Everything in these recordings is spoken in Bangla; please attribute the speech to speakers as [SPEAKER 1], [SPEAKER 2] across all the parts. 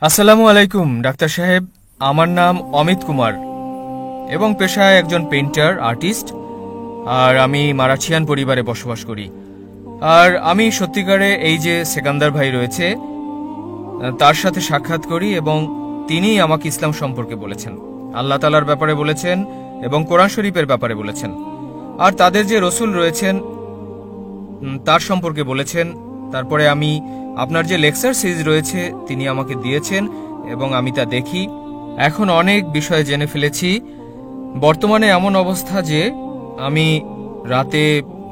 [SPEAKER 1] আসসালামু আলাইকুম ডাক্তার সাহেব। আমার নাম অমিত কুমার এবং পেশায় একজন পেইন্টার আর্টিস্ট। আর আমি মারাঠিয়ান পরিবারে বসবাস করি। আর আমি সত্যিকারে এই যে সেকান্দার ভাই রয়েছে তার সাথে সাক্ষাৎ করি এবং তিনিই আমাকে ইসলাম সম্পর্কে বলেছেন, আল্লাহ তাআলার ব্যাপারে বলেছেন এবং কোরআন শরীফের ব্যাপারে বলেছেন। আর তাদের যে রসুল রয়েছেন তার সম্পর্কে বলেছেন। তারপরে আমি আপনার যে লেকচার সিরিজ রয়েছে তিনি আমাকে দিয়েছেন এবং আমি তা দেখি। এখন অনেক বিষয় জেনে ফেলেছি। বর্তমানে এমন অবস্থা যে আমি রাতে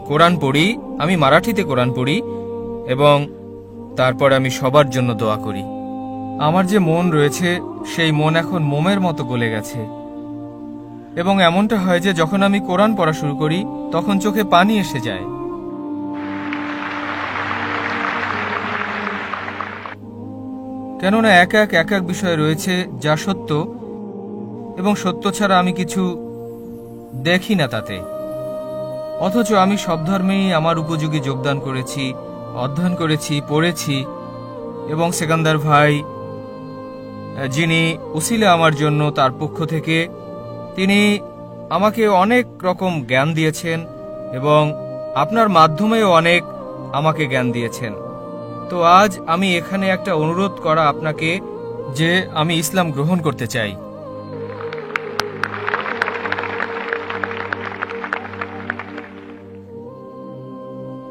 [SPEAKER 1] কোরআন পড়ি, আমি মারাঠিতে কোরআন পড়ি এবং তারপর আমি সবার জন্য দোয়া করি। আমার যে মন রয়েছে সেই মন এখন মোমের মতো গলে গেছে এবং এমনটা হয় যে যখন আমি কোরআন পড়া শুরু করি তখন চোখে পানি এসে যায়। কেননা এক এক বিষয় রয়েছে যা সত্য এবং সত্য ছাড়া আমি কিছু দেখি না তাতে। অথচ আমি সব ধর্মেই আমার উপযোগী যোগদান করেছি, অধ্যয়ন করেছি, পড়েছি। এবং সেকান্দার ভাই যিনি উসিলা আমার জন্য, তার পক্ষ থেকে তিনি আমাকে অনেক রকম জ্ঞান দিয়েছেন এবং আপনার মাধ্যমেও অনেক আমাকে জ্ঞান দিয়েছেন। তো আজ আমি এখানে একটা অনুরোধ করা আপনাকে যে আমি ইসলাম গ্রহণ করতে চাই।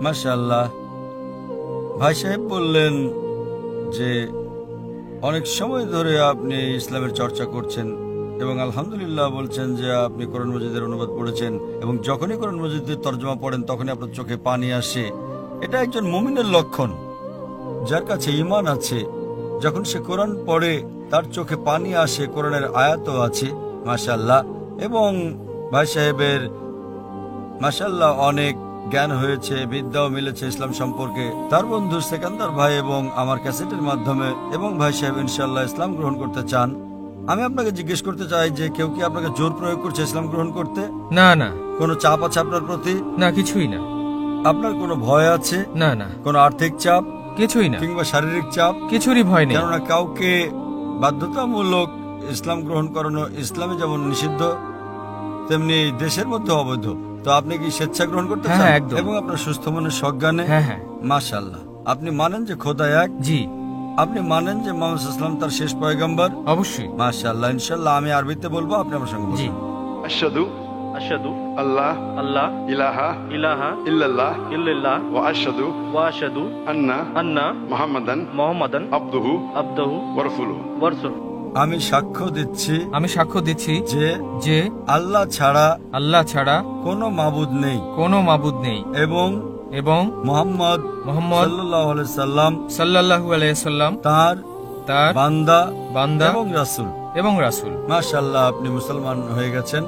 [SPEAKER 2] মাশাআল্লাহ, ভাই সাহেব বললেন যে অনেক সময় ধরে আপনি ইসলামের চর্চা করছেন এবং আলহামদুলিল্লাহ বলছেন যে আপনি কোরআন মজিদের অনুবাদ পড়েছেন এবং যখনই কোরআন মজিদের তর্জমা পড়েন তখনই আপনার চোখে পানি আসে। এটা একজন মুমিনের লক্ষণ, যার কাছে ঈমান আছে। যখন সে কোরআন পড়ে তার চোখে পানি আসে, কোরআনের আয়াতও আছে মাশাআল্লাহ। এবং ভাই সাহেবের মাশাআল্লাহ অনেক জ্ঞান হয়েছে, বিদ্যাও মিলেছে ইসলাম সম্পর্কে তার বন্ধু সেকান্দার ভাই এবং আমার ক্যাসেটের মাধ্যমে। এবং ভাই সাহেব ইনশাআল্লাহ ইসলাম গ্রহণ করতে চান। আমি আপনাকে জিজ্ঞেস করতে চাই যে কেউ কি আপনাকে জোর প্রয়োগ করছে ইসলাম গ্রহণ করতে?
[SPEAKER 1] না না।
[SPEAKER 2] কোনো চাপ আছে আপনার প্রতি?
[SPEAKER 1] না, কিছুই না।
[SPEAKER 2] আপনার কোনো ভয় আছে?
[SPEAKER 1] না না।
[SPEAKER 2] কোনো আর্থিক চাপ?
[SPEAKER 1] কিছুই না।
[SPEAKER 2] কিংবা শারীরিক চাপ?
[SPEAKER 1] কিছুরই ভয় নেই।
[SPEAKER 2] কেননা কাউকে বাধ্যতামূলক ইসলাম গ্রহণ করানো ইসলামে যেমন নিষিদ্ধ তেমনি দেশের মধ্যে অবৈধ। তো আপনি কি স্বেচ্ছা গ্রহণ করতে চান?
[SPEAKER 1] একদম।
[SPEAKER 2] এবং আপনার সুস্থ মনের সজ্ঞানে?
[SPEAKER 1] হ্যাঁ।
[SPEAKER 2] মাশাআল্লাহ। আপনি মানেন যে খোদা এক?
[SPEAKER 1] জি।
[SPEAKER 2] আপনি মানেন যে মুহাম্মদ সাল্লাল্লাহু আলাইহি ওয়াসাল্লাম তার শেষ পয়গম্বর?
[SPEAKER 1] অবশ্যই।
[SPEAKER 2] মাশাআল্লাহ। ইনশাআল্লাহ আমি আরবিতে বলবো, আপনি আমার সঙ্গে
[SPEAKER 1] জি।
[SPEAKER 2] বলবেন।
[SPEAKER 3] আশহাদু
[SPEAKER 4] আশহাদু
[SPEAKER 3] আল্লাহ
[SPEAKER 4] আল্লাহ
[SPEAKER 3] ইলাহা
[SPEAKER 4] ইলাহা
[SPEAKER 3] ইল্লাল্লাহ
[SPEAKER 4] ইল্লাল্লাহ
[SPEAKER 3] ওয়া আশহাদু
[SPEAKER 4] ওয়া আশহাদু আন্না
[SPEAKER 3] মুহাম্মাদান
[SPEAKER 4] মুহাম্মাদান
[SPEAKER 3] আবদুহু
[SPEAKER 4] আবদুহু
[SPEAKER 3] ওয়া রাসূলুহু।
[SPEAKER 4] ওয়া রাসূলুহু।
[SPEAKER 2] আমি সাক্ষ্য দিচ্ছি যে আল্লাহ ছাড়া কোনো মাবুদ নেই এবং মুহাম্মদ
[SPEAKER 1] সাল্লাল্লাহু আলাইহি সাল্লাম
[SPEAKER 2] তার
[SPEAKER 1] বান্দা
[SPEAKER 2] এবং রাসূল।
[SPEAKER 1] মাশাআল্লাহ,
[SPEAKER 2] আপনি মুসলমান হয়ে গেছেন।